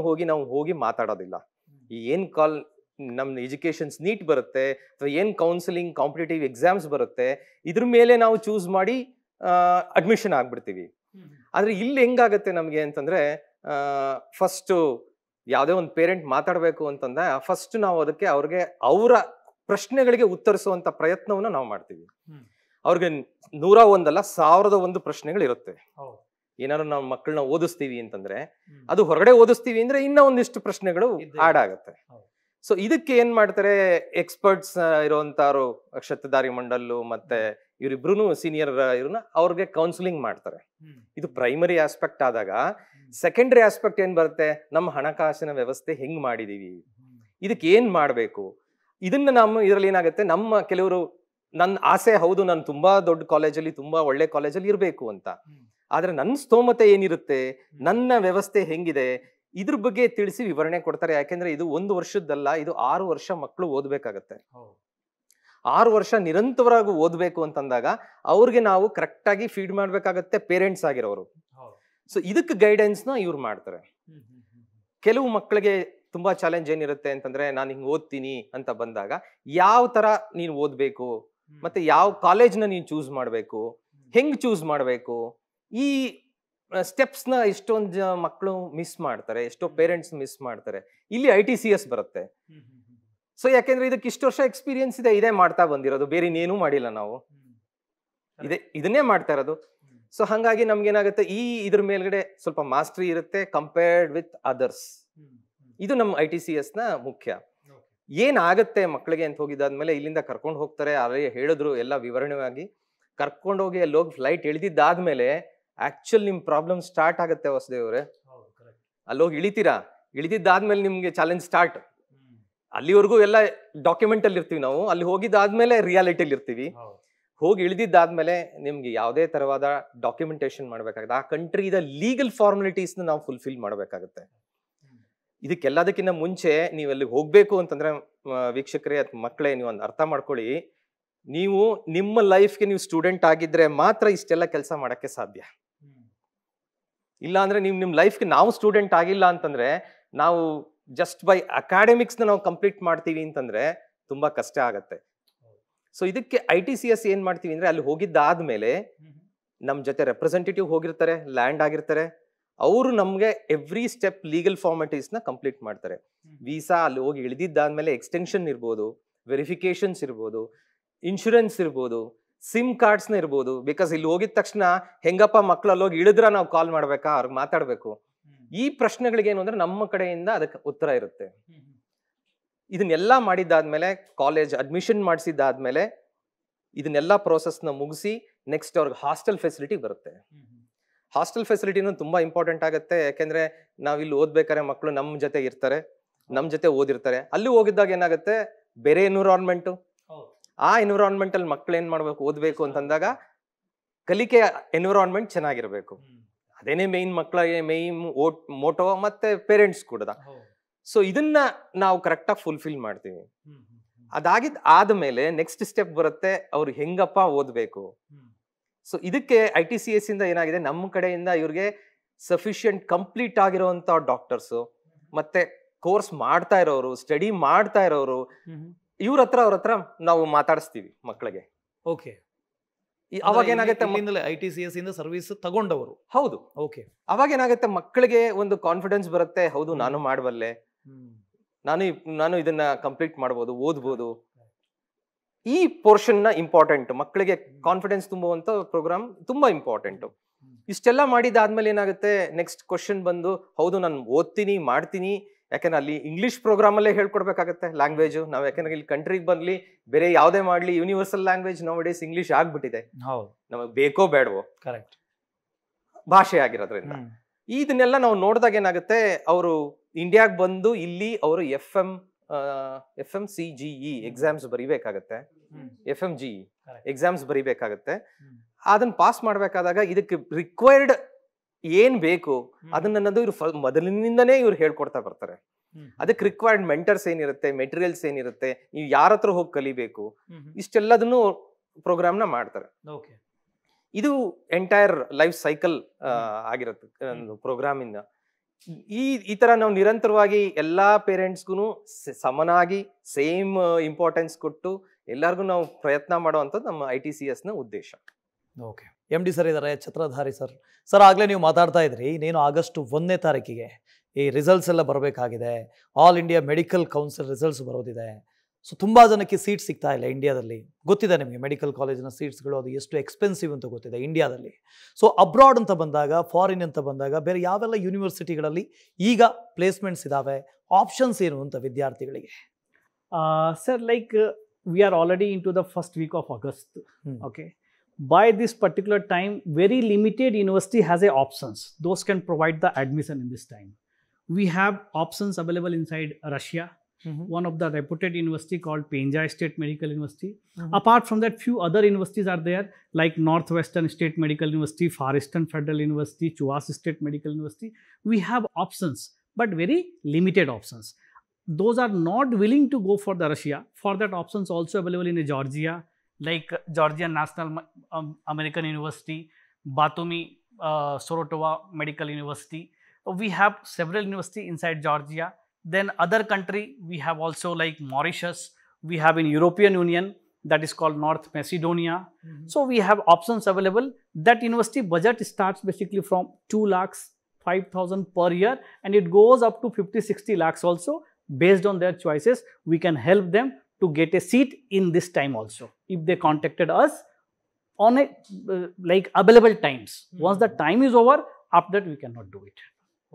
ಹೋಗಿ ಮಾತಾಡೋದಿಲ್ಲ. ಈ ಏನ್ ನಮ್ಮ ಎಜುಕೇಶನ್ಸ್ ನೀಟ್ ಬರುತ್ತೆ ಅಥವಾ ಏನ್ ಕೌನ್ಸಿಲಿಂಗ್ ಕಾಂಪಿಟೇಟಿವ್ ಎಕ್ಸಾಮ್ಸ್ ಬರುತ್ತೆ ಇದ್ರ ಮೇಲೆ ನಾವು ಚೂಸ್ ಮಾಡಿ ಅಡ್ಮಿಷನ್ ಆಗ್ಬಿಡ್ತೀವಿ. ಆದ್ರೆ ಇಲ್ಲಿ ಹೆಂಗಾಗತ್ತೆ ನಮ್ಗೆ ಅಂತಂದ್ರೆ ಫಸ್ಟ್ ಯಾವುದೇ ಒಂದು ಪೇರೆಂಟ್ ಮಾತಾಡಬೇಕು ಅಂತಂದ್ರೆ ಫಸ್ಟ್ ನಾವು ಅವ್ರಿಗೆ ಅವರ ಪ್ರಶ್ನೆಗಳಿಗೆ ಉತ್ತರಿಸುವಂತ ಪ್ರಯತ್ನವನ್ನ ನಾವು ಮಾಡ್ತೀವಿ. ಅವ್ರಿಗೆ 101 ಅಲ್ಲ 1001 ಪ್ರಶ್ನೆಗಳು ಇರುತ್ತೆ. ಏನಾದ್ರು ನಾವು ಮಕ್ಕಳನ್ನ ಓದಿಸ್ತೀವಿ ಅಂತಂದ್ರೆ ಅದು ಹೊರಗಡೆ ಓದಿಸ್ತೀವಿ ಅಂದ್ರೆ ಇನ್ನ ಒಂದಿಷ್ಟು ಪ್ರಶ್ನೆಗಳು ಆಡ್ ಆಗತ್ತೆ. ಸೊ ಇದಕ್ಕೆ ಏನ್ ಮಾಡ್ತಾರೆ ಎಕ್ಸ್ಪರ್ಟ್ಸ್ ಇರುವಂತವ್ರು ಕ್ಷತ್ರಧಾರಿ ಮಂಡಲ್ಲು ಮತ್ತೆ ಇವರಿಬ್ರು ಸೀನಿಯರ್ ಇವ್ರನ್ನ ಅವ್ರಿಗೆ ಕೌನ್ಸಿಲಿಂಗ್ ಮಾಡ್ತಾರೆ. ಇದು ಪ್ರೈಮರಿ ಆಸ್ಪೆಕ್ಟ್ ಆದಾಗ ಸೆಕೆಂಡರಿ ಆಸ್ಪೆಕ್ಟ್ ಏನ್ ಬರುತ್ತೆ, ನಮ್ಮ ಹಣಕಾಸಿನ ವ್ಯವಸ್ಥೆ ಹೆಂಗ್ ಮಾಡಿದೀವಿ, ಇದಕ್ಕೆ ಏನ್ ಮಾಡ್ಬೇಕು, ಇದನ್ನ ನಮ್ಮ ಇದ್ರಲ್ಲಿ ಏನಾಗುತ್ತೆ ನಮ್ಮ ಕೆಲವರು ನನ್ನ ಆಸೆ ಹೌದು ನಾನು ತುಂಬಾ ದೊಡ್ಡ ಕಾಲೇಜಲ್ಲಿ ತುಂಬಾ ಒಳ್ಳೆ ಕಾಲೇಜಲ್ಲಿ ಇರ್ಬೇಕು ಅಂತ, ಆದ್ರೆ ನನ್ನ ಸ್ತೋಮತೆ ಏನಿರುತ್ತೆ, ನನ್ನ ವ್ಯವಸ್ಥೆ ಹೆಂಗಿದೆ ಇದ್ರ ಬಗ್ಗೆ ತಿಳಿಸಿ ವಿವರಣೆ ಕೊಡ್ತಾರೆ. ಯಾಕೆಂದ್ರೆ ಇದು 1 ವರ್ಷದ್ದಲ್ಲ, ಇದು 6 ವರ್ಷ ಮಕ್ಕಳು ಓದ್ಬೇಕಾಗತ್ತೆ. 6 ವರ್ಷ ನಿರಂತರವಾಗಿ ಓದ್ಬೇಕು ಅಂತಂದಾಗ ಅವ್ರಿಗೆ ನಾವು ಕರೆಕ್ಟ್ ಆಗಿ ಫೀಡ್ ಮಾಡ್ಬೇಕಾಗತ್ತೆ ಪೇರೆಂಟ್ಸ್ ಆಗಿರೋರು. ಸೊ ಇದಕ್ಕೆ ಗೈಡೆನ್ಸ್ನ ಇವ್ರು ಮಾಡ್ತಾರೆ. ಕೆಲವು ಮಕ್ಕಳಿಗೆ ತುಂಬಾ ಚಾಲೆಂಜ್ ಏನಿರುತ್ತೆ ಅಂತಂದ್ರೆ, ನಾನು ಹಿಂಗ್ ಓದ್ತೀನಿ ಅಂತ ಬಂದಾಗ ಯಾವ ತರ ನೀನು ಓದ್ಬೇಕು, ಮತ್ತೆ ಯಾವ ಕಾಲೇಜ್ನ ನೀನು ಚೂಸ್ ಮಾಡಬೇಕು, ಹೆಂಗ್ ಚೂಸ್ ಮಾಡಬೇಕು, ಈ ಸ್ಟೆಪ್ಸ್ನ ಎಷ್ಟೊಂದು ಮಕ್ಕಳು ಮಿಸ್ ಮಾಡ್ತಾರೆ, ಎಷ್ಟೋ ಪೇರೆಂಟ್ಸ್ ಮಿಸ್ ಮಾಡ್ತಾರೆ. ಇಲ್ಲಿ ITCS ಬರುತ್ತೆ. ಸೊ ಯಾಕೆಂದ್ರೆ ಇದಕ್ಕೆ ಇಷ್ಟು ವರ್ಷ ಎಕ್ಸ್ಪೀರಿಯನ್ಸ್ ಇದೆ, ಇದೇ ಮಾಡ್ತಾ ಬಂದಿರೋದು, ಬೇರೆ ಇನ್ನೇನೂ ಮಾಡಿಲ್ಲ ನಾವು, ಇದನ್ನೇ ಮಾಡ್ತಾ ಇರೋದು. ಸೊ ಹಂಗಾಗಿ ನಮ್ಗೇನಾಗುತ್ತೆ, ಇದ್ರ ಮೇಲ್ಗಡೆ ಸ್ವಲ್ಪ ಮಾಸ್ಟ್ರಿ ಇರುತ್ತೆ ಕಂಪೇರ್ಡ್ ವಿತ್ ಅದರ್ಸ್. ಇದು ನಮ್ಮ ITCS ನ ಮುಖ್ಯ. ಏನಾಗತ್ತೆ ಮಕ್ಕಳಿಗೆ ಅಂತ ಹೋಗಿದ್ದಾದ್ಮೇಲೆ ಇಲ್ಲಿಂದ ಕರ್ಕೊಂಡು ಹೋಗ್ತಾರೆ, ಅಲ್ಲಿ ಹೇಳಿದ್ರು ಎಲ್ಲ ವಿವರಣೆಯಾಗಿ ಕರ್ಕೊಂಡೋಗಿ ಅಲ್ಲಿ ಹೋಗಿ ಫ್ಲೈಟ್ ಇಳಿದಿದ್ದಾದ್ಮೇಲೆ ಆಕ್ಚುಲ್ ನಿಮ್ ಪ್ರಾಬ್ಲಮ್ ಸ್ಟಾರ್ಟ್ ಆಗುತ್ತೆ ವಾಸುದೇವ್ ಅವರೇ. ಅಲ್ಲೋಗಿ ಇಳಿತೀರಾ, ಇಳಿದಿದ್ದಾದ್ಮೇಲೆ ನಿಮ್ಗೆ ಚಾಲೆಂಜ್ ಸ್ಟಾರ್ಟ್. ಅಲ್ಲಿವರೆಗೂ ಎಲ್ಲ ಡಾಕ್ಯುಮೆಂಟ್ ಅಲ್ಲಿ ಇರ್ತೀವಿ ನಾವು, ಅಲ್ಲಿ ಹೋಗಿದ್ದಾದ್ಮೇಲೆ ರಿಯಾಲಿಟಿಲಿ ಇರ್ತೀವಿ. ಹೋಗಿ ಇಳಿದಿದ್ದಾದ್ಮೇಲೆ ನಿಮ್ಗೆ ಯಾವುದೇ ತರವಾದ ಡಾಕ್ಯುಮೆಂಟೇಶನ್ ಮಾಡ್ಬೇಕಾಗುತ್ತೆ, ಆ ಕಂಟ್ರಿದ ಲೀಗಲ್ ಫಾರ್ಮಾಲಿಟೀಸ್ನ ನಾವು ಫುಲ್ಫಿಲ್ ಮಾಡ್ಬೇಕಾಗುತ್ತೆ. ಇದಕ್ಕೆಲ್ಲದಕ್ಕಿಂತ ಮುಂಚೆ ನೀವು ಅಲ್ಲಿ ಹೋಗ್ಬೇಕು ಅಂತಂದ್ರೆ ವೀಕ್ಷಕರೇ ಅಥವಾ ಮಕ್ಕಳೇ, ನೀವು ಒಂದು ಅರ್ಥ ಮಾಡ್ಕೊಳ್ಳಿ, ನೀವು ನಿಮ್ಮ ಲೈಫ್ಗೆ ನೀವು ಸ್ಟೂಡೆಂಟ್ ಆಗಿದ್ರೆ ಮಾತ್ರ ಇಷ್ಟೆಲ್ಲ ಕೆಲಸ ಮಾಡಕ್ಕೆ ಸಾಧ್ಯ. ಇಲ್ಲ ಅಂದ್ರೆ ನೀವು ನಿಮ್ಮ ಲೈಫ್ಗೆ ನಾವು ಸ್ಟೂಡೆಂಟ್ ಆಗಿಲ್ಲ ಅಂತಂದ್ರೆ, ನಾವು ಜಸ್ಟ್ ಬೈ ಅಕಾಡೆಮಿಕ್ಸ್ನ ನಾವು ಕಂಪ್ಲೀಟ್ ಮಾಡ್ತೀವಿ ಅಂತಂದ್ರೆ ತುಂಬಾ ಕಷ್ಟ ಆಗತ್ತೆ. ಸೊ ಇದಕ್ಕೆ ITCS ಏನ್ ಮಾಡ್ತೀವಿ ಅಂದ್ರೆ, ಅಲ್ಲಿ ಹೋಗಿದ್ದಾದ್ಮೇಲೆ ನಮ್ ಜೊತೆ ರೆಪ್ರೆಸೆಂಟೇಟಿವ್ ಹೋಗಿರ್ತಾರೆ, ಲ್ಯಾಂಡ್ ಆಗಿರ್ತಾರೆ, ಅವರು ನಮ್ಗೆ ಎವ್ರಿ ಸ್ಟೆಪ್ ಲೀಗಲ್ ಫಾರ್ಮಾಲಿಟೀಸ್ನ ಕಂಪ್ಲೀಟ್ ಮಾಡ್ತಾರೆ. ವೀಸಾ ಅಲ್ಲಿ ಹೋಗಿ ಇಳಿದಿದ್ದಾದ್ಮೇಲೆ ಎಕ್ಸ್ಟೆನ್ಷನ್ ಇರ್ಬೋದು, ವೆರಿಫಿಕೇಶನ್ಸ್ ಇರ್ಬೋದು, ಇನ್ಶೂರೆನ್ಸ್ ಇರ್ಬೋದು, ಸಿಮ್ ಕಾರ್ಡ್ಸ್ನ ಇರ್ಬೋದು. ಬಿಕಾಸ್ ಇಲ್ಲಿ ಹೋಗಿದ ತಕ್ಷಣ ಹೆಂಗಪ್ಪ ಮಕ್ಳು ಅಲ್ಲಿ ಹೋಗಿ ಇಳಿದ್ರ ನಾವು ಕಾಲ್ ಮಾಡ್ಬೇಕಾ, ಅವ್ರಿಗೆ ಮಾತಾಡ್ಬೇಕು, ಈ ಪ್ರಶ್ನೆಗಳಿಗೆ ಏನು ಅಂದ್ರೆ ನಮ್ಮ ಕಡೆಯಿಂದ ಅದಕ್ಕೆ ಉತ್ತರ ಇರುತ್ತೆ. ಇದನ್ನೆಲ್ಲ ಮಾಡಿದ್ದಾದ್ಮೇಲೆ, ಕಾಲೇಜ್ ಅಡ್ಮಿಷನ್ ಮಾಡಿಸಿದ್ದಾದ್ಮೇಲೆ, ಇದನ್ನೆಲ್ಲ ಪ್ರೋಸೆಸ್ನ ಮುಗಿಸಿ ನೆಕ್ಸ್ಟ್ ಅವ್ರಿಗೆ ಹಾಸ್ಟೆಲ್ ಫೆಸಿಲಿಟಿ ಬರುತ್ತೆ. ಹಾಸ್ಟೆಲ್ ಫೆಸಿಲಿಟಿನೂ ತುಂಬಾ ಇಂಪಾರ್ಟೆಂಟ್ ಆಗುತ್ತೆ. ಯಾಕೆಂದ್ರೆ ನಾವ್ ಇಲ್ಲಿ ಓದ್ಬೇಕಾದ್ರೆ ಮಕ್ಕಳು ನಮ್ಮ ಜೊತೆ ಇರ್ತಾರೆ, ನಮ್ಮ ಜೊತೆ ಓದಿರ್ತಾರೆ. ಅಲ್ಲಿ ಹೋಗಿದ್ದಾಗ ಏನಾಗುತ್ತೆ, ಬೇರೆ ಎನ್ವಿರಾನ್ಮೆಂಟು, ಆ ಎನ್ವಿರಾನ್ಮೆಂಟ್ ಅಲ್ಲಿ ಮಕ್ಳು ಏನ್ ಮಾಡ್ಬೇಕು, ಓದ್ಬೇಕು ಅಂತಂದಾಗ ಕಲಿಕೆ ಎನ್ವಿರಾನ್ಮೆಂಟ್ ಚೆನ್ನಾಗಿರ್ಬೇಕು. ಅದೇನೇ ಮೇನ್ ಮಕ್ಕಳಿಗೆ ಮೇನ್ ಮೋಟೋ, ಮತ್ತೆ ಪೇರೆಂಟ್ಸ್ ಕೂಡ. ಸೊ ಇದನ್ನ ನಾವು ಕರೆಕ್ಟಾಗಿ ಫುಲ್ಫಿಲ್ ಮಾಡ್ತೀವಿ. ಆದ್ಮೇಲೆ ನೆಕ್ಸ್ಟ್ ಸ್ಟೆಪ್ ಬರುತ್ತೆ, ಅವ್ರು ಹೆಂಗಪ್ಪ ಓದ್ಬೇಕು. ಸೊ ಇದಕ್ಕೆ ITCS ಇಂದ ಏನಾಗಿದೆ, ನಮ್ಮ ಕಡೆಯಿಂದ ಇವ್ರಿಗೆ ಸಫಿಶಿಯಂಟ್ ಕಂಪ್ಲೀಟ್ ಆಗಿರುವಂತ ಡಾಕ್ಟರ್ಸು, ಮತ್ತೆ ಕೋರ್ಸ್ ಮಾಡ್ತಾ ಇರೋರು, ಸ್ಟಡಿ ಮಾಡ್ತಾ ಇರೋರು, ಅವ್ರ ಹತ್ರ ನಾವು ಮಾತಾಡಿಸ್ತೀವಿ ಮಕ್ಕಳಿಗೆ. ಓಕೆ, ಅವಾಗ ಏನಾಗುತ್ತೆ, ITCS ಇಂದ ಸರ್ವಿಸ್ ತಗೊಂಡವರು. ಹೌದು. ಓಕೆ, ಅವಾಗ ಏನಾಗುತ್ತೆ, ಮಕ್ಕಳಿಗೆ ಒಂದು ಕಾನ್ಫಿಡೆನ್ಸ್ ಬರುತ್ತೆ, ಹೌದು ನಾನು ಮಾಡಬಲ್ಲೆ, ನಾನು ಇದನ್ನ ಕಂಪ್ಲೀಟ್ ಮಾಡ್ಬೋದು, ಓದ್ಬೋದು. ಈ ಪೋರ್ಷನ್ ನ ಇಂಪಾರ್ಟೆಂಟ್, ಮಕ್ಕಳಿಗೆ ಕಾನ್ಫಿಡೆನ್ಸ್ ತುಂಬುವಂತ ಪ್ರೋಗ್ರಾಮ್ ತುಂಬಾ ಇಂಪಾರ್ಟೆಂಟ್. ಇಷ್ಟೆಲ್ಲ ಮಾಡಿದಾದ್ಮೇಲೆ ಏನಾಗುತ್ತೆ, ನೆಕ್ಸ್ಟ್ ಕ್ವಶನ್ ಬಂದು, ಹೌದು ನಾನು ಓದ್ತೀನಿ ಮಾಡ್ತೀನಿ, ಯಾಕಂದ್ರೆ ಅಲ್ಲಿ ಇಂಗ್ಲಿಷ್ ಪ್ರೋಗ್ರಾಮ್ ಅಲ್ಲೇ ಹೇಳ್ಕೊಡ್ಬೇಕಾಗತ್ತೆ ಲ್ಯಾಂಗ್ವೇಜ್. ನಾವ್ ಯಾಕಂದ್ರೆ ಇಲ್ಲಿ ಕಂಟ್ರಿಗೆ ಬರ್ಲಿ, ಬೇರೆ ಯಾವ್ದೇ ಮಾಡ್ಲಿ, universal language now days English ಆಗ್ಬಿಟ್ಟಿದೆ. ನಮಗ್ ಬೇಕೋ ಬೇಡವೋ, ಕರೆಕ್ಟ್ ಭಾಷೆ ಆಗಿರೋದ್ರಿಂದ. ಇದನ್ನೆಲ್ಲ ನಾವು ನೋಡಿದಾಗ ಏನಾಗುತ್ತೆ, ಅವರು ಇಂಡಿಯಾಗ್ ಬಂದು ಇಲ್ಲಿ ಅವರು FMCGE ಎಕ್ಸಾಮ್ಸ್ ಬರಿಬೇಕಾಗತ್ತೆ, FMGE ಎಕ್ಸಾಮ್ಸ್ ಬರಿಬೇಕಾಗತ್ತೆ. ಅದನ್ನ ಪಾಸ್ ಮಾಡ್ಬೇಕಾದಾಗ ಇದಕ್ಕೆ ರಿಕ್ವೈರ್ಡ್ ಏನ್ ಬೇಕು ಅದನ್ನದು ಇವ್ರು ಮೊದಲಿನಿಂದನೇ ಇವ್ರು ಹೇಳ್ಕೊಡ್ತಾ ಬರ್ತಾರೆ. ಅದಕ್ಕೆ ರಿಕ್ವೈರ್ಡ್ ಮೆಂಟರ್ಸ್ ಏನಿರುತ್ತೆ, ಮೆಟೀರಿಯಲ್ಸ್ ಏನಿರುತ್ತೆ, ನೀವು ಯಾರ ಹತ್ರ ಹೋಗಿ ಕಲಿಬೇಕು, ಇಷ್ಟೆಲ್ಲದನ್ನು ಪ್ರೋಗ್ರಾಮ್ನ ಮಾಡ್ತಾರೆ. ಇದು ಎಂಟೈರ್ ಲೈಫ್ ಸೈಕಲ್ ಆಗಿರುತ್ತೆ ಪ್ರೋಗ್ರಾಮ್ ಇಂದ. ಈ ತರ ನಾವು ನಿರಂತರವಾಗಿ ಎಲ್ಲಾ ಪೇರೆಂಟ್ಸ್ಗೂ ಸಮನಾಗಿ ಸೇಮ್ ಇಂಪಾರ್ಟೆನ್ಸ್ ಕೊಟ್ಟು ಎಲ್ಲರಿಗೂ ನಾವು ಪ್ರಯತ್ನ ಮಾಡುವಂಥದ್ದು ನಮ್ಮ ITCS ನ ಉದ್ದೇಶ. ಓಕೆ, MD ಸರ್ ಇದ್ದಾರೆ, ಛತ್ರಧಾರಿ ಸರ್. ಸರ್ ಆಗಲೇ ನೀವು ಮಾತಾಡ್ತಾ ಇದ್ರಿ, ಇನ್ನೇನು ಆಗಸ್ಟ್ 1ನೇ ತಾರೀಕಿಗೆ ಈ ರಿಸಲ್ಟ್ಸ್ ಎಲ್ಲ ಬರಬೇಕಾಗಿದೆ, all India medical council results ಬರೋದಿದೆ. ಸೊ ತುಂಬ ಜನಕ್ಕೆ ಸೀಟ್ ಸಿಗ್ತಾ ಇಲ್ಲ ಇಂಡಿಯಾದಲ್ಲಿ. ಗೊತ್ತಿದೆ ನಿಮಗೆ ಮೆಡಿಕಲ್ ಕಾಲೇಜಿನ ಸೀಟ್ಸ್ಗಳು ಅದು ಎಷ್ಟು ಎಕ್ಸ್ಪೆನ್ಸಿವ್ ಅಂತ ಗೊತ್ತಿದೆ ಇಂಡಿಯಾದಲ್ಲಿ. ಸೊ ಅಬ್ರಾಡ್ ಅಂತ ಬಂದಾಗ, ಫಾರಿನ್ ಅಂತ ಬಂದಾಗ, ಬೇರೆ ಯಾವೆಲ್ಲ ಯೂನಿವರ್ಸಿಟಿಗಳಲ್ಲಿ ಈಗ ಪ್ಲೇಸ್ಮೆಂಟ್ಸ್ ಇದ್ದಾವೆ, ಆಪ್ಷನ್ಸ್ ಏನು ಅಂತ ವಿದ್ಯಾರ್ಥಿಗಳಿಗೆ? Sir, like we are already into the first week of August. Okay. By this particular time, very limited university has a options. Those can provide the admission in this time. We have options available inside Russia. One of the reputed university called Penja State Medical University. Apart from that, few other universities are there like Northwestern State Medical University, Far Eastern Federal University, Chuas State Medical University. We have options, but very limited options. Those are not willing to go for the Russia. For that, options also available in Georgia, like Georgia National American University, Batumi Sorotova Medical University. We have several universities inside Georgia. Then other country, we have also like Mauritius. We have in European Union, that is called North Macedonia. So we have options available. That university budget starts basically from 2,05,000 per year, and it goes up to 50-60 lakhs also. Based on their choices, we can help them to get a seat in this time also, if they contacted us on a like available times. Once the time is over, after that we cannot do it.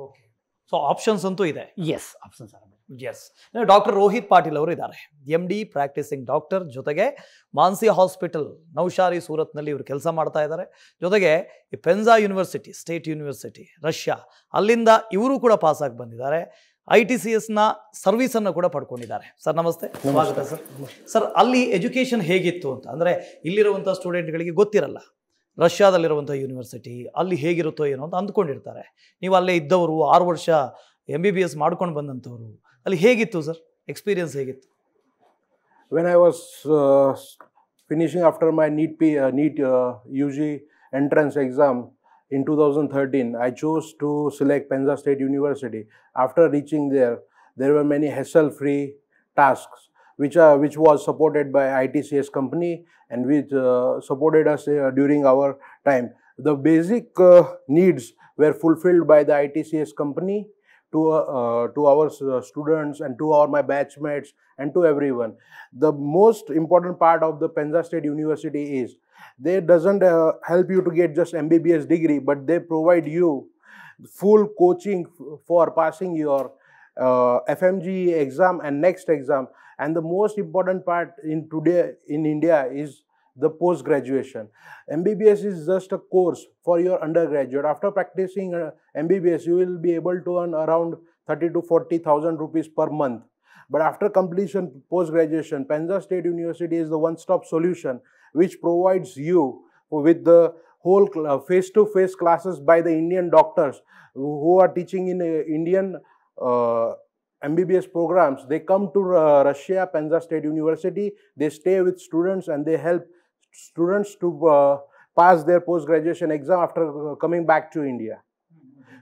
Okay, so options ಅಂತೂ ಇದೆ. Yes, options are available. Yes, doctor Rohit Patil ಅವರು ಇದ್ದಾರೆ, MD practising doctor, ಜೊತೆಗೆ Mansi hospital ನೌಶಾರಿ ಸೂರತ್ನಲ್ಲಿ ಇವರು ಕೆಲಸ ಮಾಡ್ತಾ ಇದ್ದಾರೆ. ಜೊತೆಗೆ ಈ ಪೆನ್ಸಾ ಯೂನಿವರ್ಸಿಟಿ, ಸ್ಟೇಟ್ ಯೂನಿವರ್ಸಿಟಿ ರಷ್ಯಾ, ಅಲ್ಲಿಂದ ಇವರು ಕೂಡ ಪಾಸ್ ಆಗಿ ಬಂದಿದ್ದಾರೆ. ITCSನ ಸರ್ವಿಸನ್ನು ಕೂಡ ಪಡ್ಕೊಂಡಿದ್ದಾರೆ. ಸರ್ ನಮಸ್ತೆ, ಸ್ವಾಗತ ಸರ್. ಸರ್, ಅಲ್ಲಿ ಎಜುಕೇಷನ್ ಹೇಗಿತ್ತು ಅಂತ ಅಂದರೆ ಇಲ್ಲಿರುವಂಥ ಸ್ಟೂಡೆಂಟ್ಗಳಿಗೆ ಗೊತ್ತಿರಲ್ಲ, ರಷ್ಯಾದಲ್ಲಿರುವಂಥ ಯೂನಿವರ್ಸಿಟಿ ಅಲ್ಲಿ ಹೇಗಿರುತ್ತೋ ಏನೋ ಅಂತ ಅಂದ್ಕೊಂಡಿರ್ತಾರೆ. ನೀವು ಅಲ್ಲೇ ಇದ್ದವರು, 6 ವರ್ಷ MBBS ಮಾಡ್ಕೊಂಡು ಬಂದಂಥವ್ರು, ಅಲ್ಲಿ ಹೇಗಿತ್ತು ಸರ್, ಎಕ್ಸ್ಪೀರಿಯನ್ಸ್ ಹೇಗಿತ್ತು? When I was finishing after my NEET UG entrance exam in 2013, I chose to select Penza State University. After reaching there, there were many hassle-free tasks which was supported by ITCS company and which supported us during our time. The basic needs were fulfilled by the ITCS company to our students and to my batchmates and to everyone. The most important part of the Penza State University is they doesn't help you to get just MBBS degree, but they provide you full coaching for passing your FMG exam and next exam. And the most important part today in India is the post graduation. MBBS is just a course for your undergraduate. After practicing MBBS, you will be able to earn around 30 to 40,000 rupees per month. But after completion post graduation, Penza State University is the one-stop solution which provides you with the whole face-to-face classes by the Indian doctors who are teaching in Indian MBBS programs. They come to Russia, Penza State University, they stay with students and they help students to pass their post-graduation exam after coming back to India.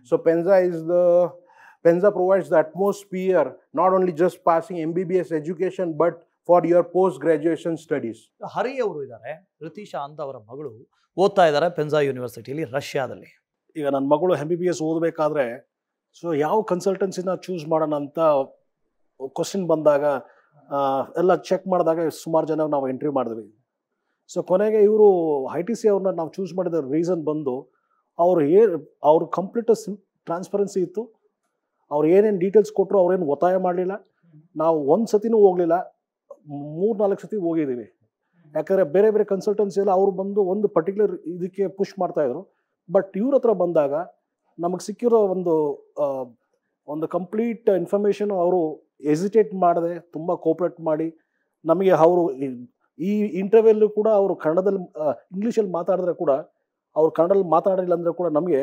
So Penza provides the atmosphere, not only just passing MBBS education, but for your post-graduation studies. ಹರಿ ಅವರು ಇದ್ದಾರೆ, ರಿತೀಶಾ ಅಂತ ಅವರ ಮಗಳು ಓದ್ತಾ ಇದ್ದಾರೆ ಪೆನ್ಸಾ ಯೂನಿವರ್ಸಿಟಿಯಲ್ಲಿ ರಷ್ಯಾದಲ್ಲಿ. ಈಗ ನನ್ನ ಮಗಳು MBBS ಓದಬೇಕಾದ್ರೆ ಸೊ ಯಾವ ಕನ್ಸಲ್ಟೆನ್ಸಿನ ಚೂಸ್ ಮಾಡೋಣ ಅಂತ ಕ್ವಶನ್ ಬಂದಾಗ ಎಲ್ಲ ಚೆಕ್ ಮಾಡಿದಾಗ ಸುಮಾರು ಜನ ನಾವು ಎಂಟ್ರಿ ಮಾಡಿದ್ವಿ. ಸೊ ಕೊನೆಗೆ ಇವರು ITC ಅವ್ರನ್ನ ನಾವು ಚೂಸ್ ಮಾಡಿದ ರೀಸನ್ ಬಂದು ಅವ್ರು ಕಂಪ್ಲೀಟ್ ಟ್ರಾನ್ಸ್ಪರೆನ್ಸಿ ಇತ್ತು. ಅವ್ರು ಏನೇನು ಡೀಟೇಲ್ಸ್ ಕೊಟ್ಟರು ಅವ್ರೇನು ಒತ್ತಾಯ ಮಾಡಲಿಲ್ಲ. ನಾವು ಒಂದು ಸತಿನೂ ಹೋಗಲಿಲ್ಲ, 3-4 ಸತಿ ಹೋಗಿದ್ದೀವಿ. ಯಾಕಂದರೆ ಬೇರೆ ಬೇರೆ ಕನ್ಸಲ್ಟೆನ್ಸಿ ಎಲ್ಲ ಅವ್ರು ಬಂದು ಒಂದು ಪರ್ಟಿಕ್ಯುಲರ್ ಇದಕ್ಕೆ ಪುಷ್ ಮಾಡ್ತಾಯಿದ್ರು. ಬಟ್ ಇವ್ರ ಹತ್ರ ಬಂದಾಗ ನಮಗೆ ಸಿಕ್ಕಿರೋ ಒಂದು ಕಂಪ್ಲೀಟ್ ಇನ್ಫಾರ್ಮೇಷನ್ ಅವರು ಎಸಿಟೇಟ್ ಮಾಡದೆ ತುಂಬ ಕೋಪ್ರೇಟ್ ಮಾಡಿ ನಮಗೆ ಅವರು ಈ ಇಂಟರ್ವ್ಯೂಲ್ಲೂ ಕೂಡ ಅವರು ಕನ್ನಡದಲ್ಲಿ ಇಂಗ್ಲೀಷಲ್ಲಿ ಮಾತಾಡಿದ್ರೆ ಕೂಡ ಅವ್ರು ಕನ್ನಡದಲ್ಲಿ ಮಾತಾಡಿಲ್ಲ ಅಂದರೆ ಕೂಡ ನಮಗೆ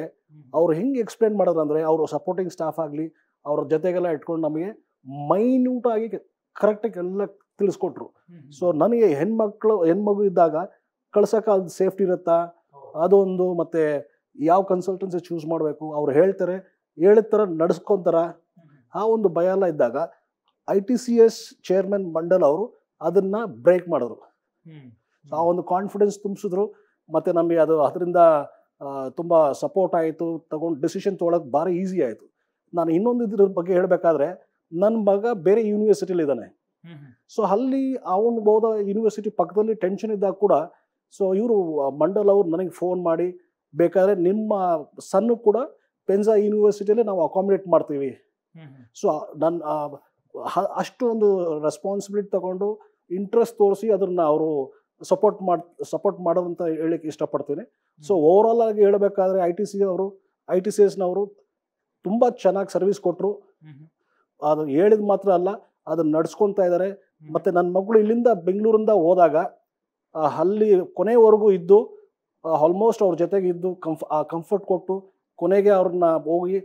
ಅವ್ರು ಹೆಂಗೆ ಎಕ್ಸ್ಪ್ಲೇನ್ ಮಾಡೋದು ಅಂದರೆ ಅವರು ಸಪೋರ್ಟಿಂಗ್ ಸ್ಟಾಫ್ ಆಗಲಿ ಅವ್ರ ಜೊತೆಗೆಲ್ಲ ಇಟ್ಕೊಂಡು ನಮಗೆ ಮೈನ್ಯೂಟಾಗಿ ಕರೆಕ್ಟಾಗಿ ಎಲ್ಲ ತಿಳಿಸ್ಕೊಟ್ರು. ಸೊ ನನಗೆ ಹೆಣ್ಮಗು ಇದ್ದಾಗ ಕಳ್ಸೋಕೆ ಅದು ಸೇಫ್ಟಿ ಇರುತ್ತಾ ಅದೊಂದು, ಮತ್ತು ಯಾವ ಕನ್ಸಲ್ಟೆನ್ಸಿ ಚೂಸ್ ಮಾಡಬೇಕು ಅವ್ರು ಹೇಳ್ತಾರೆ, ಹೇಳಿದ ಥರ ನಡೆಸ್ಕೊತಾರ, ಆ ಒಂದು ಭಯ ಎಲ್ಲ ಇದ್ದಾಗ ITCS ಚೇರ್ಮನ್ ಮಂಡಲ್ ಅವರು ಅದನ್ನು ಬ್ರೇಕ್ ಮಾಡಿದ್ರು. ಸೊ ಆ ಒಂದು ಕಾನ್ಫಿಡೆನ್ಸ್ ತುಂಬಿಸಿದ್ರು. ಮತ್ತು ನಮಗೆ ಅದರಿಂದ ತುಂಬ ಸಪೋರ್ಟ್ ಆಯಿತು, ತಗೊಂಡು ಡಿಸಿಷನ್ ತೊಗೊಳಕ್ಕೆ ಭಾರಿ ಈಸಿ ಆಯಿತು. ನಾನು ಇನ್ನೊಂದು ಇದ್ರ ಬಗ್ಗೆ ಹೇಳಬೇಕಾದ್ರೆ ನನ್ನ ಮಗ ಬೇರೆ ಯೂನಿವರ್ಸಿಟಿಲಿ ಇದ್ದಾನೆ. ಸೊ ಅಲ್ಲಿ ಅವನು ಹೋದ ಯೂನಿವರ್ಸಿಟಿ ಪಕ್ಕದಲ್ಲಿ ಟೆನ್ಷನ್ ಇದ್ದಾಗ ಕೂಡ ಸೊ ಇವರು ಮಂಡಲ್ ಅವರು ನನಗೆ ಫೋನ್ ಮಾಡಿ ಬೇಕಾದರೆ ನಿಮ್ಮ ಸನ್ನು ಕೂಡ ಪೆನ್ಸಾ ಯೂನಿವರ್ಸಿಟಿಯಲ್ಲೇ ನಾವು ಅಕಾಮಿಡೇಟ್ ಮಾಡ್ತೀವಿ. ಸೊ ನನ್ನ ಅಷ್ಟು ಒಂದು ರೆಸ್ಪಾನ್ಸಿಬಿಲಿಟಿ ತಗೊಂಡು ಇಂಟ್ರೆಸ್ಟ್ ತೋರಿಸಿ ಅದನ್ನು ಅವರು ಸಪೋರ್ಟ್ ಮಾಡೋದಂತ ಹೇಳಕ್ಕೆ ಇಷ್ಟಪಡ್ತೀನಿ. ಸೊ ಓವರಾಲ್ ಆಗಿ ಹೇಳಬೇಕಾದ್ರೆ ITCSನವರು ತುಂಬ ಚೆನ್ನಾಗಿ ಸರ್ವಿಸ್ ಕೊಟ್ಟರು. ಅದು ಹೇಳಿದ ಮಾತ್ರ ಅಲ್ಲ, ಅದನ್ನು ನಡ್ಸ್ಕೊತಾ ಇದ್ದಾರೆ. ಮತ್ತು ನನ್ನ ಮಗಳು ಇಲ್ಲಿಂದ ಬೆಂಗಳೂರಿಂದ ಹೋದಾಗ ಅಲ್ಲಿ ಕೊನೆವರೆಗೂ ಇದ್ದು ಆಲ್ಮೋಸ್ಟ್ ಅವ್ರ ಜೊತೆಗೆ ಇದ್ದು ಕಂಫರ್ಟ್ ಕೊಟ್ಟು ಕೊನೆಗೆ ಅವ್ರನ್ನ ಹೋಗಿ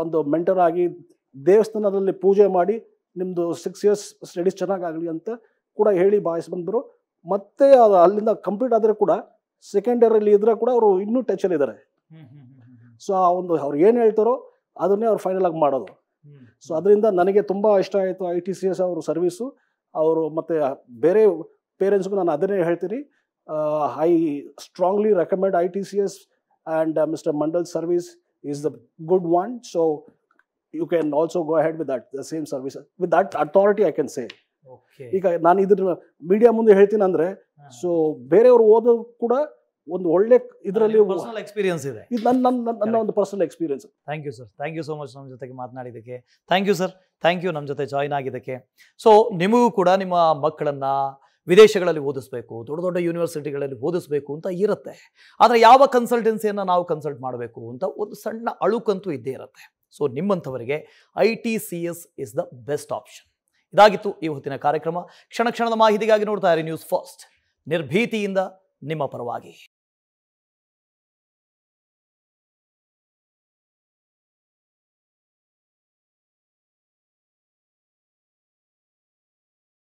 ಒಂದು ಮೆಂಟರ್ ಆಗಿ ದೇವಸ್ಥಾನದಲ್ಲಿ ಪೂಜೆ ಮಾಡಿ ನಿಮ್ಮದು 6 years ಸ್ಟಡೀಸ್ ಚೆನ್ನಾಗಾಗಲಿ ಅಂತ ಕೂಡ ಹೇಳಿ ಬಾಯ್ಸ್ ಬಂದರು. ಮತ್ತೆ ಅದು ಅಲ್ಲಿಂದ ಕಂಪ್ಲೀಟ್ ಆದರೆ ಕೂಡ ಸೆಕೆಂಡ್ ಇಯರಲ್ಲಿ ಇದ್ರೆ ಕೂಡ ಅವರು ಇನ್ನೂ ಟಚಲ್ಲಿದ್ದಾರೆ. ಸೊ ಆ ಒಂದು ಅವ್ರು ಏನು ಹೇಳ್ತಾರೋ ಅದನ್ನೇ ಅವ್ರು ಫೈನಲ್ ಆಗಿ ಮಾಡೋದು. ಸೊ ಅದರಿಂದ ನನಗೆ ತುಂಬ ಇಷ್ಟ ಆಯಿತು ITCS ಅವರು ಸರ್ವಿಸು. ಅವರು ಮತ್ತು ಬೇರೆ ಪೇರೆಂಟ್ಸ್ಗೂ ನಾನು ಅದನ್ನೇ ಹೇಳ್ತೀನಿ, I strongly recommend ITCS and mister Mandal service is the good one. So you can also go ahead with that, the same service. With that authority I can say. ಈಗ ನಾನು ಇದ್ರ ಮೀಡಿಯಾ ಮುಂದೆ ಹೇಳ್ತೀನಿ ಅಂದರೆ, ಸೊ ಬೇರೆಯವರು ಓದೋದು ಕೂಡ ಒಂದು ಒಳ್ಳೆ ಇದರಲ್ಲಿ ಪರ್ಸನಲ್ ಎಕ್ಸ್ಪೀರಿಯನ್ಸ್ ಇದೆ. ಇದು ನನ್ನ ಒಂದು personal experience. Thank you sir, thank you so much ನಮ್ಮ ಜೊತೆಗೆ ಮಾತನಾಡಿದ್ದಕ್ಕೆ. Thank you sir, thank you ನಮ್ಮ ಜೊತೆ ಜಾಯಿನ್ ಆಗಿದ್ದಕ್ಕೆ. ಸೊ ನಿಮಗೂ ಕೂಡ ನಿಮ್ಮ ಮಕ್ಕಳನ್ನು ವಿದೇಶಗಳಲ್ಲಿ ಓದಿಸ್ಬೇಕು, ದೊಡ್ಡ ದೊಡ್ಡ ಯೂನಿವರ್ಸಿಟಿಗಳಲ್ಲಿ ಓದಿಸ್ಬೇಕು ಅಂತ ಇರುತ್ತೆ. ಆದರೆ ಯಾವ ಕನ್ಸಲ್ಟೆನ್ಸಿಯನ್ನು ನಾವು ಕನ್ಸಲ್ಟ್ ಮಾಡಬೇಕು ಅಂತ ಒಂದು ಸಣ್ಣ ಅಳುಕಂತೂ ಇದ್ದೇ ಇರುತ್ತೆ. ಸೊ ನಿಮ್ಮಂಥವರಿಗೆ ITCS is the best option. ಇದಾಗಿತ್ತು ಈ ಹೊತ್ತಿನ ಕಾರ್ಯಕ್ರಮ. ಕ್ಷಣ ಕ್ಷಣದ ಮಾಹಿತಿಗಾಗಿ ನೋಡ್ತಾ ಇರಿ ನ್ಯೂಸ್ ಫಸ್ಟ್, ನಿರ್ಭೀತಿಯಿಂದ ನಿಮ್ಮ ಪರವಾಗಿ.